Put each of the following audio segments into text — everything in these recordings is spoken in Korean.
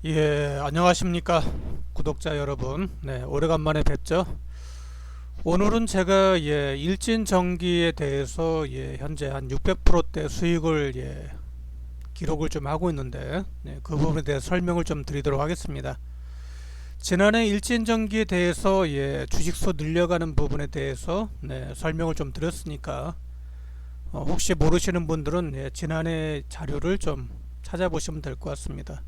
예, 안녕하십니까 구독자 여러분. 네, 오래간만에 뵙죠. 오늘은 제가 일진전기에 대해서 현재 한 600%대 수익을 기록을 좀 하고 있는데, 그 부분에 대해서 설명을 좀 드리도록 하겠습니다. 지난해 일진전기에 대해서 주식수 늘려가는 부분에 대해서 설명을 좀 드렸으니까, 혹시 모르시는 분들은 지난해 자료를 좀 찾아보시면 될 것 같습니다.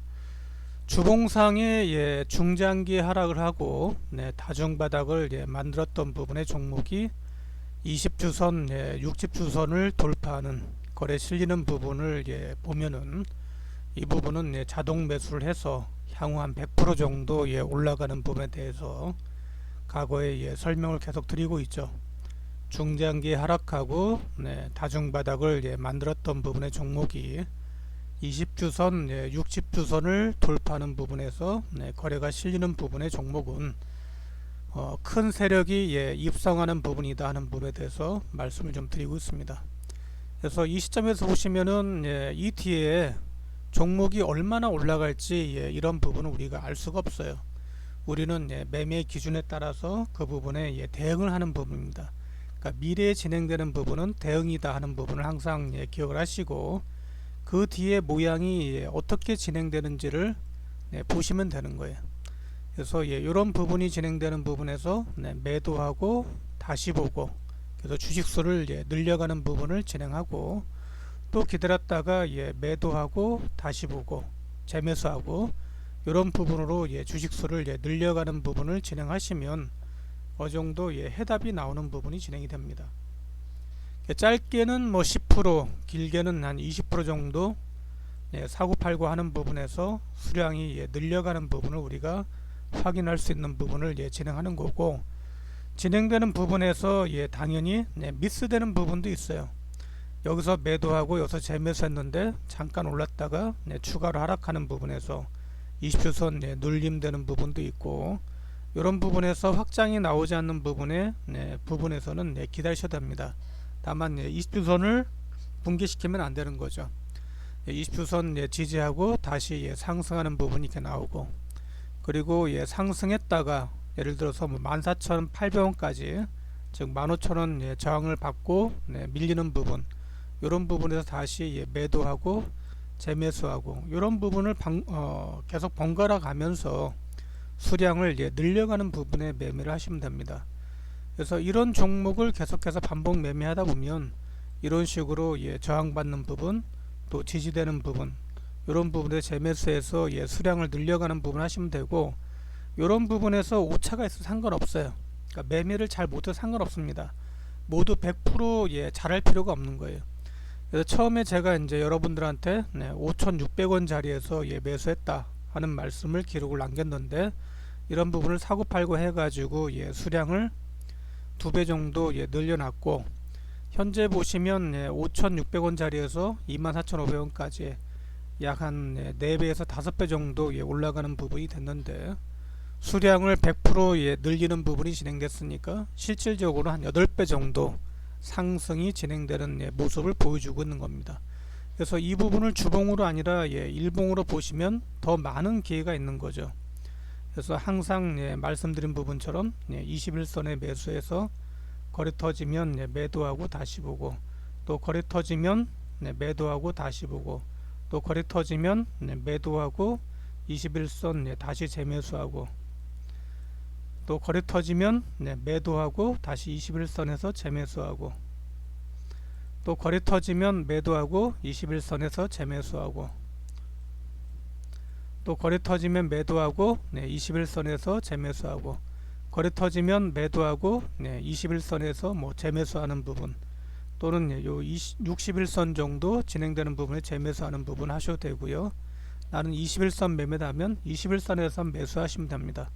주봉상에 중장기 하락을 하고 다중바닥을 만들었던 부분의 종목이 20주선, 60주선을 돌파하는 거래 실리는 부분을 보면은, 이 부분은 자동 매수를 해서 향후 한 100% 정도 올라가는 부분에 대해서 과거에 설명을 계속 드리고 있죠. 중장기 하락하고 다중바닥을 만들었던 부분의 종목이 20주선, 60주선을 돌파하는 부분에서 거래가 실리는 부분의 종목은 큰 세력이 입성하는 부분이다 하는 부분에 대해서 말씀을 좀 드리고 있습니다. 그래서 이 시점에서 보시면은 이 뒤에 종목이 얼마나 올라갈지 이런 부분은 우리가 알 수가 없어요. 우리는 매매 기준에 따라서 그 부분에 대응을 하는 부분입니다. 그러니까 미래에 진행되는 부분은 대응이다 하는 부분을 항상 기억을 하시고, 그 뒤에 모양이 어떻게 진행되는지를 보시면 되는 거예요. 그래서 이런 부분이 진행되는 부분에서 매도하고 다시 보고, 그래서 주식수를 늘려가는 부분을 진행하고, 또 기다렸다가 매도하고 다시 보고 재매수하고, 이런 부분으로 주식수를 늘려가는 부분을 진행하시면 어느 정도 해답이 나오는 부분이 진행이 됩니다. 짧게는 뭐 10%, 길게는 한 20% 정도 사고팔고 하는 부분에서 수량이 늘려가는 부분을 우리가 확인할 수 있는 부분을 진행하는 거고, 진행되는 부분에서 당연히 미스되는 부분도 있어요. 여기서 매도하고 여기서 재매수했는데 잠깐 올랐다가 추가로 하락하는 부분에서 20주선 눌림되는 부분도 있고, 이런 부분에서 확장이 나오지 않는 부분에서는 기다리셔야 됩니다. 다만 20주선을 붕괴시키면 안 되는 거죠. 20주선 지지하고 다시 상승하는 부분이 이렇게 나오고, 그리고 상승했다가 예를 들어서 뭐 14,800원까지, 즉 15,000원 저항을 받고 밀리는 부분, 이런 부분에서 다시 매도하고 재매수하고, 이런 부분을 계속 번갈아 가면서 수량을 늘려가는 부분에 매매를 하시면 됩니다. 그래서 이런 종목을 계속해서 반복 매매하다 보면 이런 식으로 저항받는 부분, 또 지지되는 부분, 이런 부분에 재매수해서 수량을 늘려가는 부분 하시면 되고, 이런 부분에서 오차가 있어도 상관없어요. 그러니까 매매를 잘 못해도 상관없습니다. 모두 100% 잘할 필요가 없는 거예요. 그래서 처음에 제가 이제 여러분들한테 5,600원 자리에서 매수했다 하는 말씀을 기록을 남겼는데, 이런 부분을 사고팔고 해가지고 수량을 2배 정도 늘려놨고, 현재 보시면 5,600원 자리에서 24,500원까지 약 한 4배에서 5배 정도 올라가는 부분이 됐는데, 수량을 100% 늘리는 부분이 진행됐으니까 실질적으로 한 8배 정도 상승이 진행되는 모습을 보여주고 있는 겁니다. 그래서 이 부분을 주봉으로 아니라 일봉으로 보시면 더 많은 기회가 있는 거죠. 그래서 항상 말씀드린 부분처럼 21선에 매수해서 거래 터지면 매도하고 다시 보고, 또 거래 터지면 매도하고 다시 보고, 또 거래 터지면 매도하고 21선 다시 재매수하고, 또 거래 터지면 매도하고 다시 21선에서 재매수하고, 또 거래 터지면 매도하고 21선에서 재매수하고, 또 거래 터지면 매도하고 21선에서 재매수하고, 거래 터지면 매도하고 21선에서 뭐 재매수하는 부분, 또는 요 61선 정도 진행되는 부분에 재매수하는 부분 하셔도 되고요. 나는 21선 매매다면 21선에서 매수하시면 됩니다.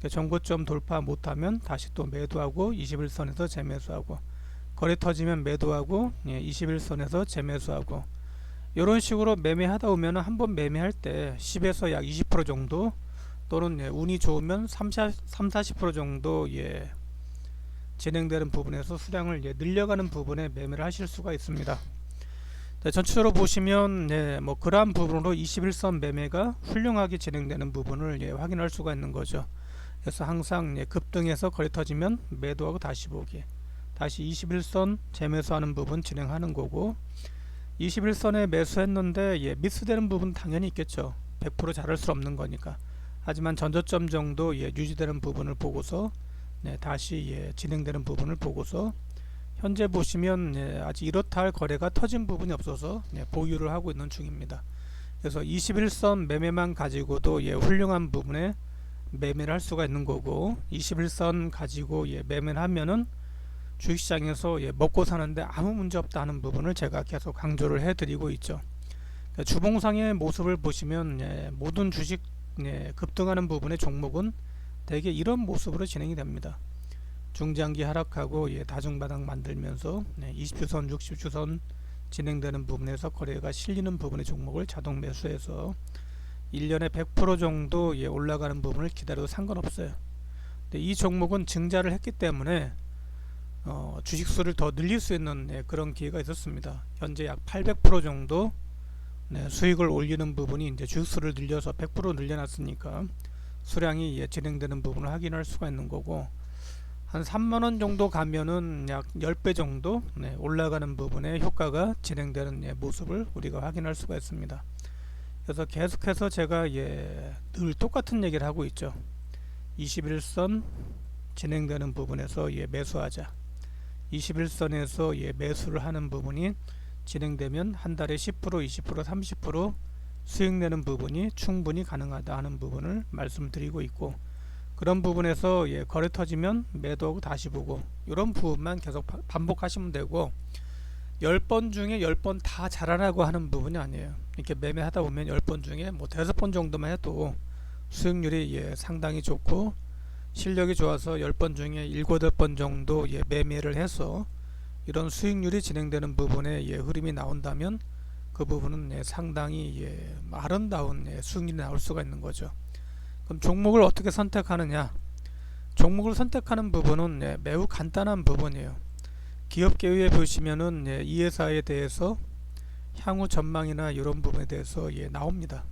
정고점 돌파 못하면 다시 또 매도하고 21선에서 재매수하고, 거래 터지면 매도하고 21선에서 재매수하고, 이런 식으로 매매하다 보면 한번 매매할 때 10에서 약 20% 정도, 또는 운이 좋으면 30-40% 정도 진행되는 부분에서 수량을 늘려가는 부분에 매매를 하실 수가 있습니다. 네, 전체적으로 보시면 뭐 그러한 부분으로 21선 매매가 훌륭하게 진행되는 부분을 확인할 수가 있는 거죠. 그래서 항상 급등해서 거래 터지면 매도하고 다시 보기, 다시 21선 재매수하는 부분 진행하는 거고, 21선에 매수했는데 미스되는 부분 당연히 있겠죠. 100% 잘할 수 없는 거니까. 하지만 전저점 정도 유지되는 부분을 보고서 다시 진행되는 부분을 보고서, 현재 보시면 아직 이렇다 할 거래가 터진 부분이 없어서 보유를 하고 있는 중입니다. 그래서 21선 매매만 가지고도 훌륭한 부분에 매매를 할 수가 있는 거고, 21선 가지고 매매를 하면은 주식시장에서 먹고 사는데 아무 문제 없다 하는 부분을 제가 계속 강조를 해드리고 있죠. 그러니까 주봉상의 모습을 보시면 모든 주식 급등하는 부분의 종목은 대개 이런 모습으로 진행이 됩니다. 중장기 하락하고 다중바닥 만들면서 20주선 60주선 진행되는 부분에서 거래가 실리는 부분의 종목을 자동 매수해서 1년에 100% 정도 올라가는 부분을 기다려도 상관없어요. 근데 이 종목은 증자를 했기 때문에 주식수를 더 늘릴 수 있는 그런 기회가 있었습니다. 현재 약 800% 정도 수익을 올리는 부분이 이제 주식수를 늘려서 100% 늘려놨으니까 수량이 진행되는 부분을 확인할 수가 있는 거고, 한 3만원 정도 가면은 약 10배 정도 올라가는 부분의 효과가 진행되는 모습을 우리가 확인할 수가 있습니다. 그래서 계속해서 제가 늘 똑같은 얘기를 하고 있죠. 21선 진행되는 부분에서 매수하자. 21선에서 매수를 하는 부분이 진행되면 한 달에 10%, 20%, 30% 수익 내는 부분이 충분히 가능하다 하는 부분을 말씀드리고 있고, 그런 부분에서 거래 터지면 매도하고 다시 보고, 이런 부분만 계속 반복하시면 되고, 10번 중에 10번 다 잘하라고 하는 부분이 아니에요. 이렇게 매매하다 보면 10번 중에 뭐 5번 정도만 해도 수익률이 상당히 좋고, 실력이 좋아서 10번 중에 7, 8번 정도 매매를 해서 이런 수익률이 진행되는 부분에 흐름이 나온다면 그 부분은 상당히 아름다운 수익률이 나올 수가 있는 거죠. 그럼 종목을 어떻게 선택하느냐? 종목을 선택하는 부분은 매우 간단한 부분이에요. 기업계획에 보시면은 이 회사에 대해서 향후 전망이나 이런 부분에 대해서 나옵니다.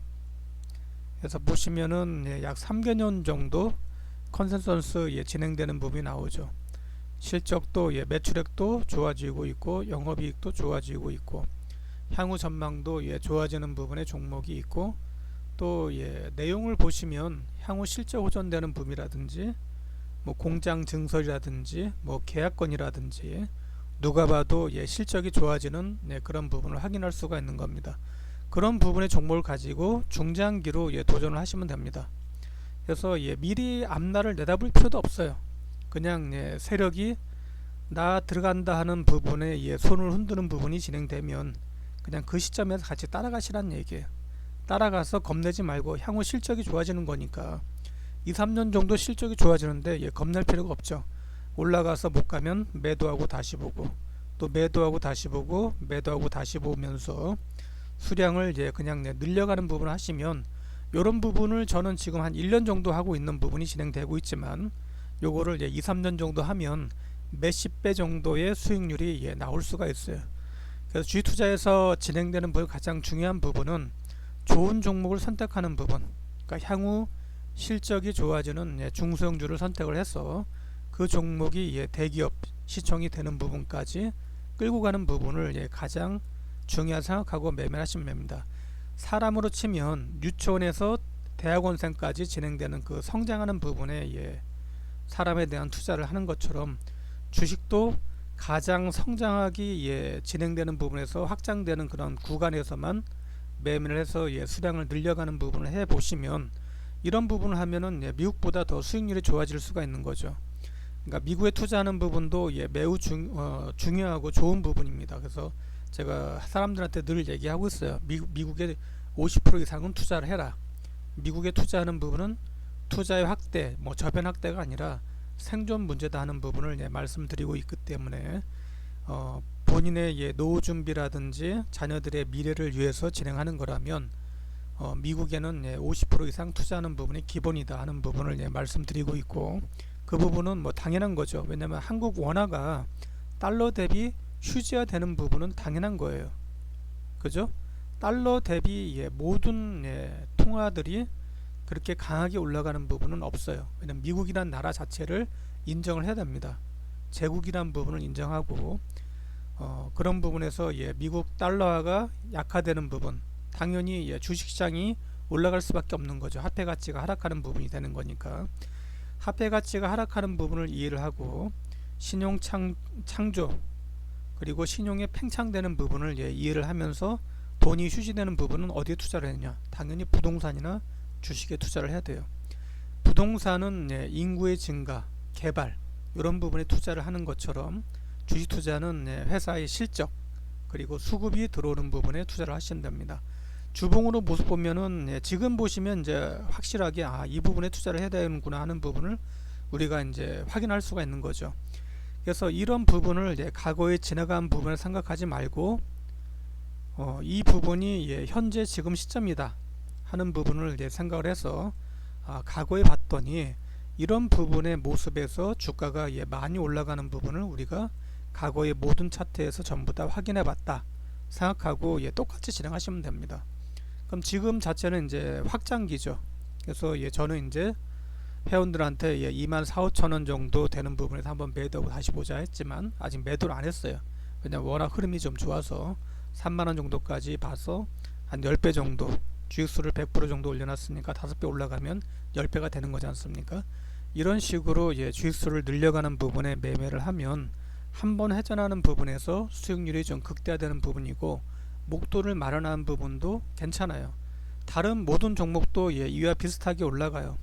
그래서 보시면은 약 3개년 정도 컨센서스 진행되는 부분이 나오죠. 실적도 매출액도 좋아지고 있고, 영업이익도 좋아지고 있고, 향후 전망도 좋아지는 부분의 종목이 있고, 또 내용을 보시면 향후 실적 호전되는 부분이라든지 뭐 공장 증설이라든지 뭐 계약건이라든지 누가 봐도 실적이 좋아지는 그런 부분을 확인할 수가 있는 겁니다. 그런 부분의 종목을 가지고 중장기로 도전을 하시면 됩니다. 그래서 미리 앞날을 내다볼 필요도 없어요. 그냥 세력이 나 들어간다 하는 부분에 손을 흔드는 부분이 진행되면 그냥 그 시점에서 같이 따라가시라는 얘기예요. 따라가서 겁내지 말고 향후 실적이 좋아지는 거니까 2, 3년 정도 실적이 좋아지는데 겁낼 필요가 없죠. 올라가서 못 가면 매도하고 다시 보고, 또 매도하고 다시 보고, 매도하고 다시 보면서 수량을 그냥 늘려가는 부분을 하시면, 이런 부분을 저는 지금 한 1년 정도 하고 있는 부분이 진행되고 있지만, 요거를 2, 3년 정도 하면 몇십 배 정도의 수익률이 나올 수가 있어요. 그래서 주식 투자에서 진행되는 부분, 가장 중요한 부분은 좋은 종목을 선택하는 부분, 그러니까 향후 실적이 좋아지는 중소형주를 선택을 해서 그 종목이 대기업 시총이 되는 부분까지 끌고 가는 부분을 가장 중요하게 생각하고 매매를 하시면 됩니다. 사람으로 치면 유치원에서 대학원생까지 진행되는 그 성장하는 부분에 사람에 대한 투자를 하는 것처럼, 주식도 가장 성장하기 진행되는 부분에서 확장되는 그런 구간에서만 매매를 해서 수량을 늘려가는 부분을 해 보시면, 이런 부분을 하면은 미국보다 더 수익률이 좋아질 수가 있는 거죠. 그러니까 미국에 투자하는 부분도 매우 중요하고 좋은 부분입니다. 그래서 제가 사람들한테 늘 얘기하고 있어요. 미국에 50% 이상은 투자를 해라. 미국에 투자하는 부분은 투자의 확대, 뭐 저변 확대가 아니라 생존 문제다 하는 부분을 말씀드리고 있기 때문에 본인의 노후 준비라든지 자녀들의 미래를 위해서 진행하는 거라면 미국에는 50% 이상 투자하는 부분이 기본이다 하는 부분을 말씀드리고 있고, 그 부분은 뭐 당연한 거죠. 왜냐하면 한국 원화가 달러 대비 휴지화 되는 부분은 당연한 거예요. 그죠? 달러 대비 모든 통화들이 그렇게 강하게 올라가는 부분은 없어요. 왜냐면 미국이란 나라 자체를 인정을 해야 됩니다. 제국이란 부분을 인정하고 그런 부분에서 미국 달러화가 약화되는 부분, 당연히 주식시장이 올라갈 수밖에 없는 거죠. 화폐 가치가 하락하는 부분이 되는 거니까. 화폐 가치가 하락하는 부분을 이해를 하고 신용 창조 그리고 신용이 팽창되는 부분을 이해를 하면서 돈이 휴지되는 부분은 어디에 투자를 했냐? 당연히 부동산이나 주식에 투자를 해야 돼요. 부동산은 인구의 증가, 개발 이런 부분에 투자를 하는 것처럼 주식 투자는 회사의 실적 그리고 수급이 들어오는 부분에 투자를 하시면 됩니다. 주봉으로 모습 보면은 지금 보시면 이제 확실하게 이 부분에 투자를 해야 되는구나 하는 부분을 우리가 이제 확인할 수가 있는 거죠. 그래서 이런 부분을 과거에 지나간 부분을 생각하지 말고 이 부분이 현재 지금 시점이다 하는 부분을 생각을 해서 과거에 봤더니 이런 부분의 모습에서 주가가 많이 올라가는 부분을 우리가 과거의 모든 차트에서 전부 다 확인해 봤다 생각하고 똑같이 진행하시면 됩니다. 그럼 지금 자체는 이제 확장기죠. 그래서 저는 이제 회원들한테 24,000~25,000원 정도 되는 부분에서 한번 매도하고 다시 보자 했지만 아직 매도를 안 했어요. 왜냐면 워낙 흐름이 좀 좋아서 3만원 정도까지 봐서 한 10배 정도 주식수를 100% 정도 올려놨으니까 5배 올라가면 10배가 되는 거지 않습니까? 이런 식으로 주식수를 늘려가는 부분에 매매를 하면 한번 회전하는 부분에서 수익률이 좀 극대화되는 부분이고 목돈을 마련하는 부분도 괜찮아요. 다른 모든 종목도 이와 비슷하게 올라가요.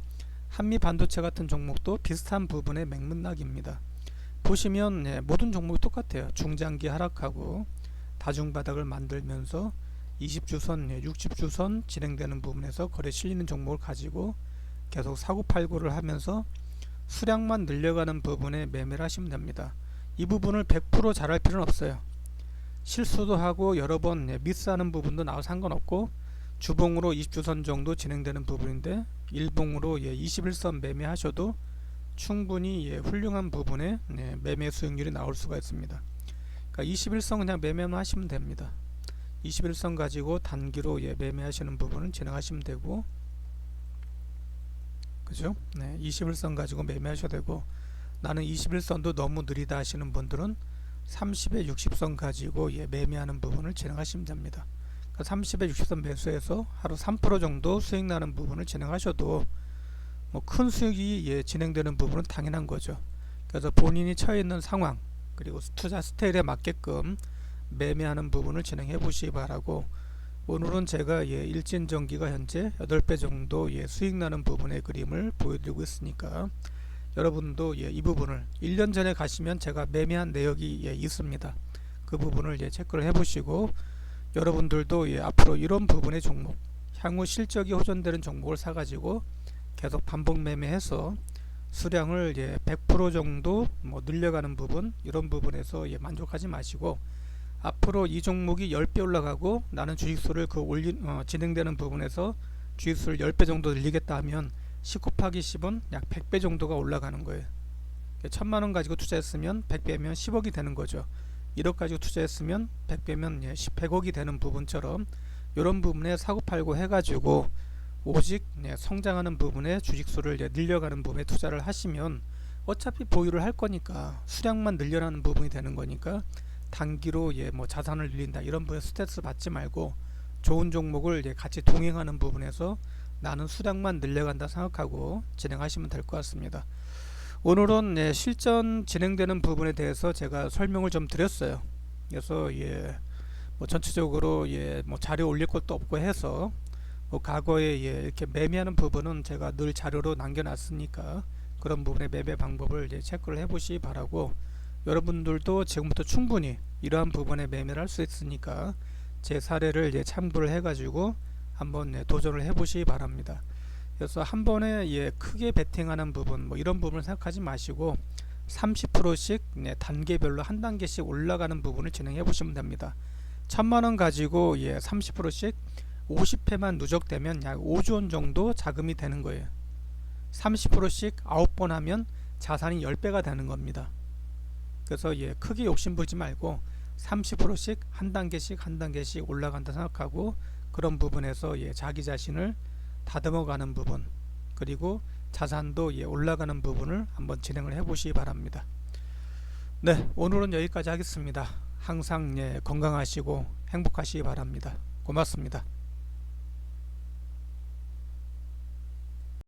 한미반도체 같은 종목도 비슷한 부분의 맥락입니다. 보시면 모든 종목이 똑같아요. 중장기 하락하고 다중바닥을 만들면서 20주선, 60주선 진행되는 부분에서 거래 실리는 종목을 가지고 계속 사고팔고를 하면서 수량만 늘려가는 부분에 매매를 하시면 됩니다. 이 부분을 100% 잘할 필요는 없어요. 실수도 하고 여러 번 미스하는 부분도 나와 상관없고 주봉으로 20주선 정도 진행되는 부분인데 일봉으로 21선 매매하셔도 충분히 훌륭한 부분에 매매 수익률이 나올 수가 있습니다. 그러니까 21선 그냥 매매만 하시면 됩니다. 21선 가지고 단기로 매매하시는 부분은 진행하시면 되고, 그죠? 21선 가지고 매매하셔도 되고, 나는 21선도 너무 느리다 하시는 분들은 30에 60선 가지고 매매하는 부분을 진행하시면 됩니다. 그러니까 30에 60선 매수해서 하루 3% 정도 수익 나는 부분을 진행하셔도 뭐 큰 수익이 진행되는 부분은 당연한 거죠. 그래서 본인이 처해 있는 상황 그리고 투자 스타일에 맞게끔 매매하는 부분을 진행해 보시기 바라고, 오늘은 제가 일진전기가 현재 8배 정도 수익 나는 부분의 그림을 보여드리고 있으니까 여러분도 이 부분을 1년 전에 가시면 제가 매매한 내역이 있습니다. 그 부분을 체크를 해 보시고 여러분들도 앞으로 이런 부분의 종목, 향후 실적이 호전되는 종목을 사가지고 계속 반복 매매해서 수량을 100% 정도 뭐 늘려가는 부분, 이런 부분에서 만족하지 마시고 앞으로 이 종목이 10배 올라가고 나는 주식수를 진행되는 부분에서 주식수를 10배 정도 늘리겠다 하면 10 곱하기 10은 약 100배 정도가 올라가는 거예요. 1000만원 가지고 투자했으면 100배면 10억이 되는 거죠. 1억 가지고 투자했으면 100배면 100억이 되는 부분처럼 이런 부분에 사고팔고 해가지고 오직 성장하는 부분에 주식수를 늘려가는 부분에 투자를 하시면 어차피 보유를 할 거니까 수량만 늘려나는 부분이 되는 거니까 단기로 뭐 자산을 늘린다 이런 부분에 스트레스 받지 말고 좋은 종목을 같이 동행하는 부분에서 나는 수량만 늘려간다 생각하고 진행하시면 될 것 같습니다. 오늘은 실전 진행되는 부분에 대해서 제가 설명을 좀 드렸어요. 그래서 뭐 전체적으로 뭐 자료 올릴 것도 없고 해서 뭐 과거에 이렇게 매매하는 부분은 제가 늘 자료로 남겨놨으니까 그런 부분의 매매 방법을 체크를 해보시기 바라고, 여러분들도 지금부터 충분히 이러한 부분에 매매를 할 수 있으니까 제 사례를 참고를 해가지고 한번 도전을 해보시기 바랍니다. 그래서 한 번에 크게 베팅하는 부분, 뭐 이런 부분을 생각하지 마시고 30%씩 단계별로 한 단계씩 올라가는 부분을 진행해 보시면 됩니다. 1000만원 가지고 30%씩 50회만 누적되면 약 5조원 정도 자금이 되는 거예요. 30%씩 9번 하면 자산이 10배가 되는 겁니다. 그래서 크게 욕심부리지 말고 30%씩 한 단계씩 한 단계씩 올라간다 생각하고 그런 부분에서 자기 자신을 다듬어 가는 부분, 그리고 자산도 올라가는 부분을 한번 진행을 해 보시기 바랍니다. 네, 오늘은 여기까지 하겠습니다. 항상 건강하시고 행복하시기 바랍니다. 고맙습니다.